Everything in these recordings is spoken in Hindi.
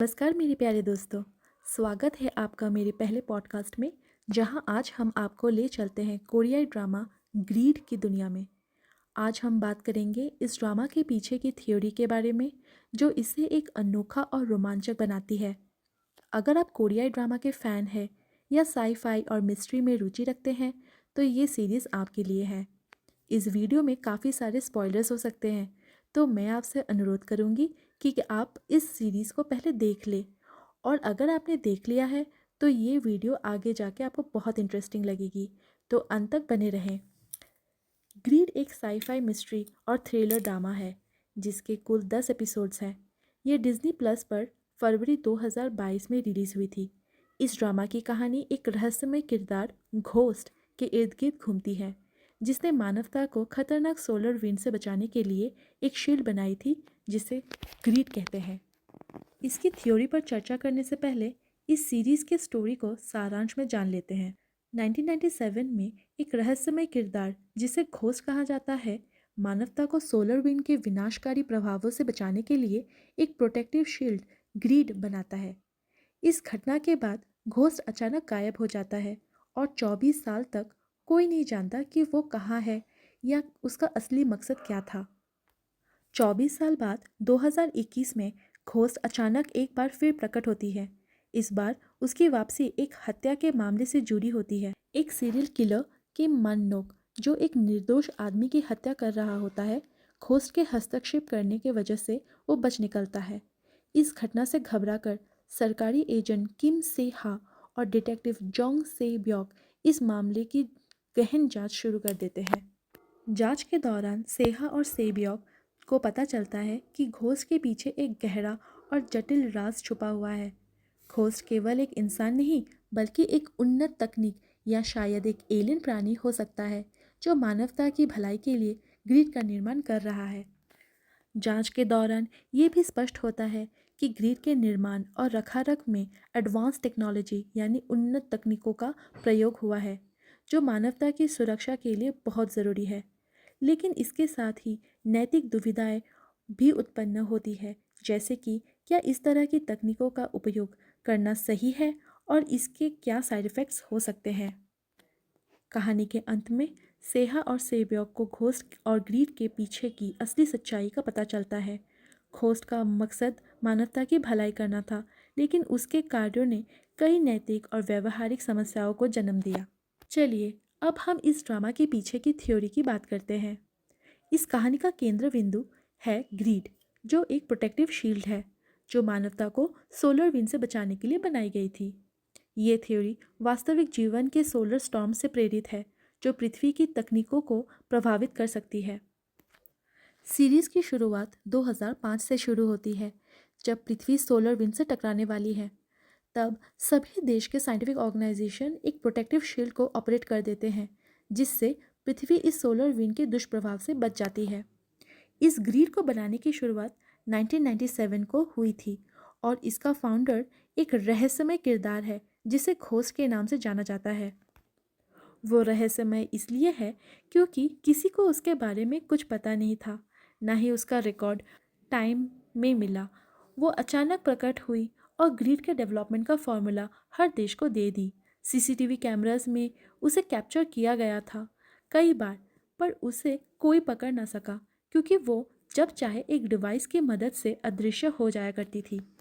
नमस्कार मेरे प्यारे दोस्तों। स्वागत है आपका मेरे पहले पॉडकास्ट में, जहां आज हम आपको ले चलते हैं कोरियाई ड्रामा ग्रीड की दुनिया में। आज हम बात करेंगे इस ड्रामा के पीछे की थ्योरी के बारे में, जो इसे एक अनोखा और रोमांचक बनाती है। अगर आप कोरियाई ड्रामा के फ़ैन हैं या साई-फाई और मिस्ट्री में रुचि रखते हैं, तो ये सीरीज़ आपके लिए है। इस वीडियो में काफ़ी सारे स्पॉयलर्स हो सकते हैं, तो मैं आपसे अनुरोध करूँगी कि आप इस सीरीज़ को पहले देख लें, और अगर आपने देख लिया है तो ये वीडियो आगे जाके आपको बहुत इंटरेस्टिंग लगेगी, तो अंत तक बने रहें। ग्रीड एक साई-फाई मिस्ट्री और थ्रिलर ड्रामा है, जिसके कुल 10 एपिसोड्स हैं। ये डिज्नी प्लस पर फरवरी 2022 में रिलीज़ हुई थी। इस ड्रामा की कहानी एक रहस्यमय किरदार घोस्ट के इर्द गिर्द घूमती है, जिसने मानवता को खतरनाक सोलर विंड से बचाने के लिए एक शील्ड बनाई थी, जिसे ग्रीड कहते हैं। इसकी थ्योरी पर चर्चा करने से पहले इस सीरीज़ के स्टोरी को सारांश में जान लेते हैं। 1997 में एक रहस्यमय किरदार, जिसे घोस्ट कहा जाता है, मानवता को सोलर विंड के विनाशकारी प्रभावों से बचाने के लिए एक प्रोटेक्टिव शील्ड ग्रीड बनाता है। इस घटना के बाद घोस्ट अचानक गायब हो जाता है और 24 साल तक कोई नहीं जानता कि वो कहाँ है या उसका असली मकसद क्या था। 24 साल बाद 2021 में घोस्ट अचानक एक बार फिर प्रकट होती है। इस बार उसकी वापसी एक हत्या के मामले से जुड़ी होती है। एक सीरियल किलर किम मन नोक, जो एक निर्दोष आदमी की हत्या कर रहा होता है, घोस्ट के हस्तक्षेप करने की वजह से वो बच निकलता है। इस घटना से घबराकर सरकारी एजेंट किम से हा और डिटेक्टिव जोंग से ब्योक इस मामले की गहन जांच शुरू कर देते हैं। जांच के दौरान सेहा और सेबियॉक को पता चलता है कि घोस्ट के पीछे एक गहरा और जटिल राज छुपा हुआ है। घोस्ट केवल एक इंसान नहीं, बल्कि एक उन्नत तकनीक या शायद एक एलियन प्राणी हो सकता है, जो मानवता की भलाई के लिए ग्रीड का निर्माण कर रहा है। जांच के दौरान ये भी स्पष्ट होता है कि ग्रीड के निर्माण और रखारख में एडवांस टेक्नोलॉजी यानी उन्नत तकनीकों का प्रयोग हुआ है, जो मानवता की सुरक्षा के लिए बहुत ज़रूरी है। लेकिन इसके साथ ही नैतिक दुविधाएं भी उत्पन्न होती है, जैसे कि क्या इस तरह की तकनीकों का उपयोग करना सही है और इसके क्या साइड इफ़ेक्ट्स हो सकते हैं। कहानी के अंत में सेहा और सेब्योक को घोस्ट और ग्रीड के पीछे की असली सच्चाई का पता चलता है। घोस्ट का मकसद मानवता की भलाई करना था, लेकिन उसके कार्यों ने कई नैतिक और व्यवहारिक समस्याओं को जन्म दिया। चलिए अब हम इस ड्रामा के पीछे की थ्योरी की बात करते हैं। इस कहानी का केंद्र बिंदु है ग्रीड, जो एक प्रोटेक्टिव शील्ड है, जो मानवता को सोलर विंड से बचाने के लिए बनाई गई थी। ये थ्योरी वास्तविक जीवन के सोलर स्टॉर्म से प्रेरित है, जो पृथ्वी की तकनीकों को प्रभावित कर सकती है। सीरीज की शुरुआत 2005 से शुरू होती है, जब पृथ्वी सोलर विंड से टकराने वाली है। तब सभी देश के साइंटिफिक ऑर्गेनाइजेशन एक प्रोटेक्टिव शील्ड को ऑपरेट कर देते हैं, जिससे पृथ्वी इस सोलर विंड के दुष्प्रभाव से बच जाती है। इस ग्रिड को बनाने की शुरुआत 1997 को हुई थी, और इसका फाउंडर एक रहस्यमय किरदार है, जिसे घोस्ट के नाम से जाना जाता है। वो रहस्यमय इसलिए है क्योंकि किसी को उसके बारे में कुछ पता नहीं था, ना ही उसका रिकॉर्ड टाइम में मिला। वो अचानक प्रकट हुई और ग्रिड के डेवलपमेंट का फॉर्मूला हर देश को दे दी। सीसीटीवी कैमरास में उसे कैप्चर किया गया था कई बार, पर उसे कोई पकड़ ना सका, क्योंकि वो जब चाहे एक डिवाइस की मदद से अदृश्य हो जाया करती थी।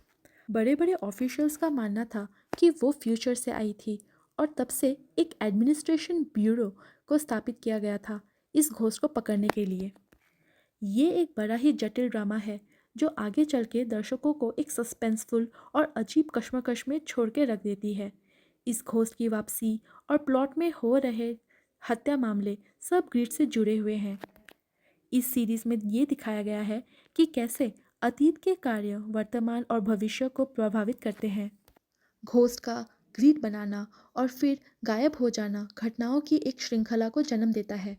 बड़े बड़े ऑफिशियल्स का मानना था कि वो फ्यूचर से आई थी, और तब से एक एडमिनिस्ट्रेशन ब्यूरो को स्थापित किया गया था इस घोस्ट को पकड़ने के लिए। ये एक बड़ा ही जटिल ड्रामा है, जो आगे चल के दर्शकों को एक सस्पेंसफुल और अजीब कश्मकश में छोड़ के रख देती है। इस घोस्ट की वापसी और प्लॉट में हो रहे हत्या मामले सब ग्रिड से जुड़े हुए हैं। इस सीरीज में ये दिखाया गया है कि कैसे अतीत के कार्य वर्तमान और भविष्य को प्रभावित करते हैं। घोस्ट का ग्रिड बनाना और फिर गायब हो जाना घटनाओं की एक श्रृंखला को जन्म देता है।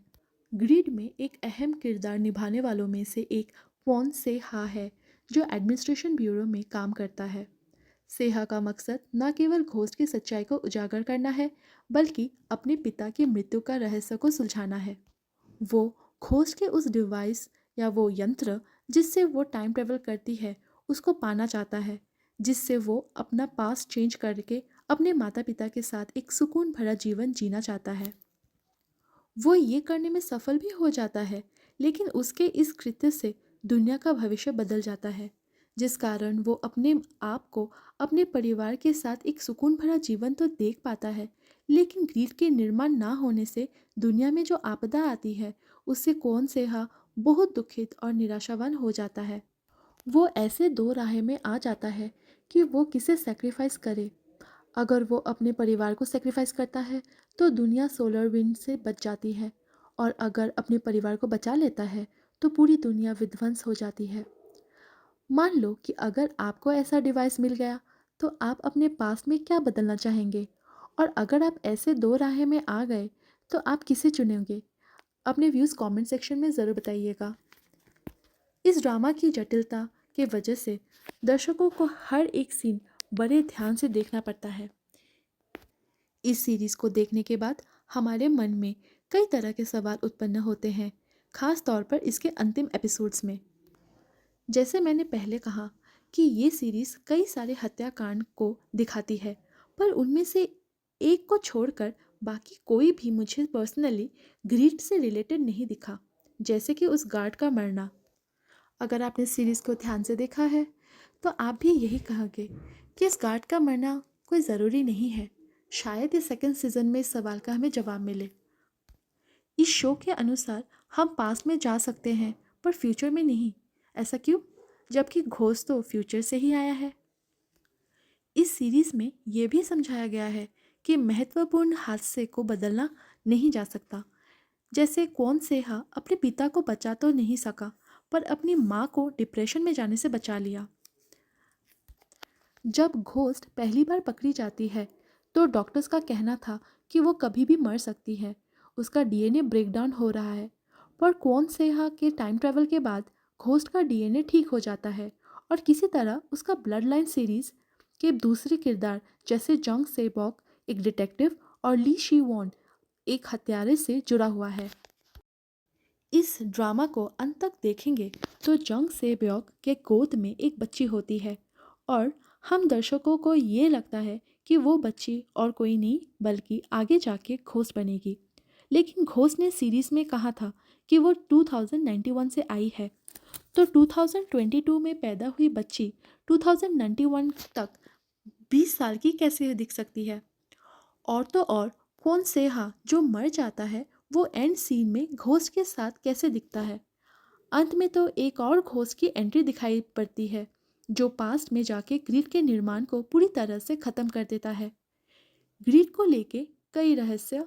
ग्रिड में एक अहम किरदार निभाने वालों में से एक वॉन से हा है, जो एडमिनिस्ट्रेशन ब्यूरो में काम करता है। सेहा का मकसद न केवल घोस्ट की सच्चाई को उजागर करना है, बल्कि अपने पिता की मृत्यु का रहस्य को सुलझाना है। वो घोस्ट के उस डिवाइस या वो यंत्र जिससे वो टाइम ट्रेवल करती है, उसको पाना चाहता है, जिससे वो अपना पास्ट चेंज करके अपने माता पिता के साथ एक सुकून भरा जीवन जीना चाहता है। वो ये करने में सफल भी हो जाता है, लेकिन उसके इस कृत्य से दुनिया का भविष्य बदल जाता है, जिस कारण वो अपने आप को अपने परिवार के साथ एक सुकून भरा जीवन तो देख पाता है, लेकिन ग्रीड के निर्माण ना होने से दुनिया में जो आपदा आती है, उससे कौन सेहा बहुत दुखित और निराशावान हो जाता है। वो ऐसे दो राह में आ जाता है कि वो किसे सेक्रीफाइस करे। अगर वो अपने परिवार को सेक्रीफाइस करता है तो दुनिया सोलर विंड से बच जाती है, और अगर अपने परिवार को बचा लेता है तो पूरी दुनिया विध्वंस हो जाती है। मान लो कि अगर आपको ऐसा डिवाइस मिल गया तो आप अपने पास्ट में क्या बदलना चाहेंगे, और अगर आप ऐसे दो राह में आ गए तो आप किसे चुनेंगे? अपने व्यूज़ कमेंट सेक्शन में ज़रूर बताइएगा। इस ड्रामा की जटिलता के वजह से दर्शकों को हर एक सीन बड़े ध्यान से देखना पड़ता है। इस सीरीज़ को देखने के बाद हमारे मन में कई तरह के सवाल उत्पन्न होते हैं, खास तौर पर इसके अंतिम एपिसोड्स में। जैसे मैंने पहले कहा कि ये सीरीज़ कई सारे हत्याकांड को दिखाती है, पर उनमें से एक को छोड़कर बाकी कोई भी मुझे पर्सनली ग्रीड से रिलेटेड नहीं दिखा, जैसे कि उस गार्ड का मरना। अगर आपने सीरीज़ को ध्यान से देखा है तो आप भी यही कहोगे कि इस गार्ड का मरना कोई ज़रूरी नहीं है। शायद इस सेकंड सीज़न में इस सवाल का हमें जवाब मिले। इस शो के अनुसार हम पास्ट में जा सकते हैं पर फ्यूचर में नहीं। ऐसा क्यों, जबकि घोस्ट तो फ्यूचर से ही आया है। इस सीरीज़ में यह भी समझाया गया है कि महत्वपूर्ण हादसे को बदलना नहीं जा सकता। जैसे कौन सेहा अपने पिता को बचा तो नहीं सका, पर अपनी माँ को डिप्रेशन में जाने से बचा लिया। जब घोस्ट पहली बार पकड़ी जाती है तो डॉक्टर्स का कहना था कि वो कभी भी मर सकती है, उसका डीएनए ब्रेकडाउन हो रहा है। पर कौन सेहा के टाइम ट्रैवल के बाद घोस्ट का डीएनए ठीक हो जाता है, और किसी तरह उसका ब्लड लाइन सीरीज के दूसरे किरदार जैसे जंग सेबॉक एक डिटेक्टिव और ली शी वॉन एक हत्यारे से जुड़ा हुआ है। इस ड्रामा को अंत तक देखेंगे तो जंग सेबॉक के गोद में एक बच्ची होती है, और हम दर्शकों को ये लगता है कि वो बच्ची और कोई नहीं बल्कि आगे जाके घोस्ट बनेगी। लेकिन घोस्ट ने सीरीज में कहा था कि वो 2091 से आई है, तो 2022 में पैदा हुई बच्ची 2091 तक 20 साल की कैसे दिख सकती है? और तो और कौन सेहा जो मर जाता है वो एंड सीन में घोस्ट के साथ कैसे दिखता है? अंत में तो एक और घोस्ट की एंट्री दिखाई पड़ती है जो पास्ट में जाके ग्रीड के निर्माण को पूरी तरह से ख़त्म कर देता है। ग्रीड को लेके कई रहस्य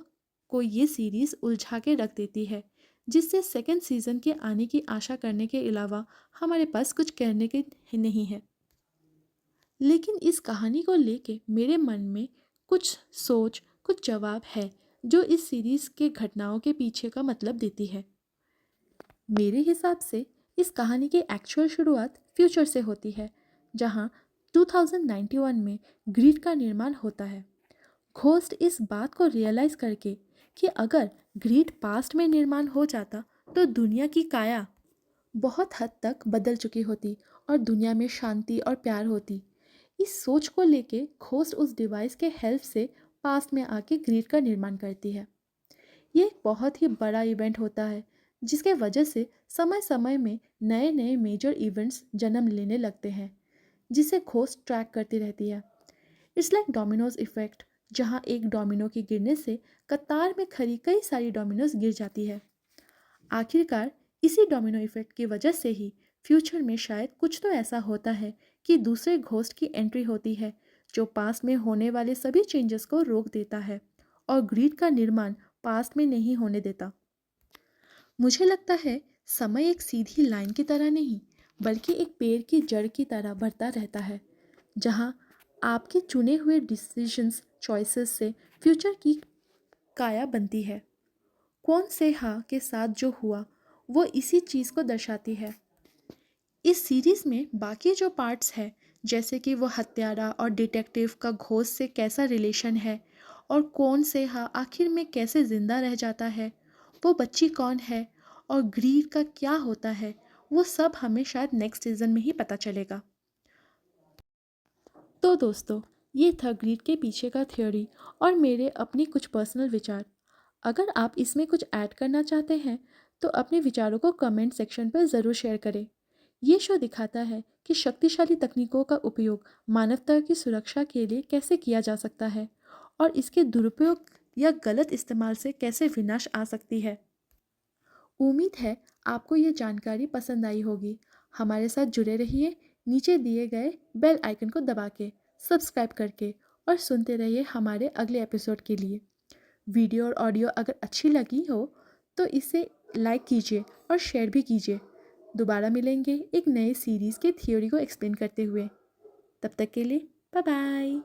को ये सीरीज़ उलझा के रख देती है, जिससे सेकंड सीज़न के आने की आशा करने के अलावा हमारे पास कुछ कहने के नहीं है। लेकिन इस कहानी को लेके मेरे मन में कुछ सोच, कुछ जवाब है जो इस सीरीज़ के घटनाओं के पीछे का मतलब देती है। मेरे हिसाब से इस कहानी की एक्चुअल शुरुआत फ्यूचर से होती है, जहां 2091 में ग्रीड का निर्माण होता है। घोस्ट इस बात को रियलाइज़ करके कि अगर ग्रीड पास्ट में निर्माण हो जाता तो दुनिया की काया बहुत हद तक बदल चुकी होती और दुनिया में शांति और प्यार होती। इस सोच को लेके घोस्ट उस डिवाइस के हेल्प से पास्ट में आके ग्रीड का निर्माण करती है। ये एक बहुत ही बड़ा इवेंट होता है जिसके वजह से समय समय में नए नए मेजर इवेंट्स जन्म लेने लगते हैं, जिसे घोस्ट ट्रैक करती रहती है। इट्स लाइक डोमिनोज इफेक्ट, जहाँ एक डोमिनो के गिरने से कतार में खड़ी कई सारी डोमिनोज गिर जाती है। आखिरकार इसी डोमिनो इफेक्ट की वजह से ही फ्यूचर में शायद कुछ तो ऐसा होता है कि दूसरे घोस्ट की एंट्री होती है जो पास्ट में होने वाले सभी चेंजेस को रोक देता है और ग्रीड का निर्माण पास्ट में नहीं होने देता। मुझे लगता है समय एक सीधी लाइन की तरह नहीं, बल्कि एक पेड़ की जड़ की तरह बढ़ता रहता है, जहाँ आपके चुने हुए डिसीजंस चॉइसेस से फ्यूचर की काया बनती है। कौन से हा के साथ जो हुआ वो इसी चीज़ को दर्शाती है। इस सीरीज़ में बाकी जो पार्ट्स हैं, जैसे कि वो हत्यारा और डिटेक्टिव का घोस्ट से कैसा रिलेशन है, और कौन से हा आखिर में कैसे ज़िंदा रह जाता है, वो बच्ची कौन है, और ग्रीड का क्या होता है, वो सब हमें शायद नेक्स्ट सीज़न में ही पता चलेगा। तो दोस्तों, ये था ग्रीड के पीछे का थ्योरी और मेरे अपनी कुछ पर्सनल विचार। अगर आप इसमें कुछ ऐड करना चाहते हैं तो अपने विचारों को कमेंट सेक्शन पर ज़रूर शेयर करें। ये शो दिखाता है कि शक्तिशाली तकनीकों का उपयोग मानवता की सुरक्षा के लिए कैसे किया जा सकता है और इसके दुरुपयोग या गलत इस्तेमाल से कैसे विनाश आ सकती है। उम्मीद है आपको ये जानकारी पसंद आई होगी। हमारे साथ जुड़े रहिए नीचे दिए गए बेल आइकन को दबा के, सब्सक्राइब करके और सुनते रहिए हमारे अगले एपिसोड के लिए। वीडियो और ऑडियो अगर अच्छी लगी हो तो इसे लाइक कीजिए और शेयर भी कीजिए। दोबारा मिलेंगे एक नए सीरीज़ के थ्योरी को एक्सप्लेन करते हुए। तब तक के लिए बाय बाय।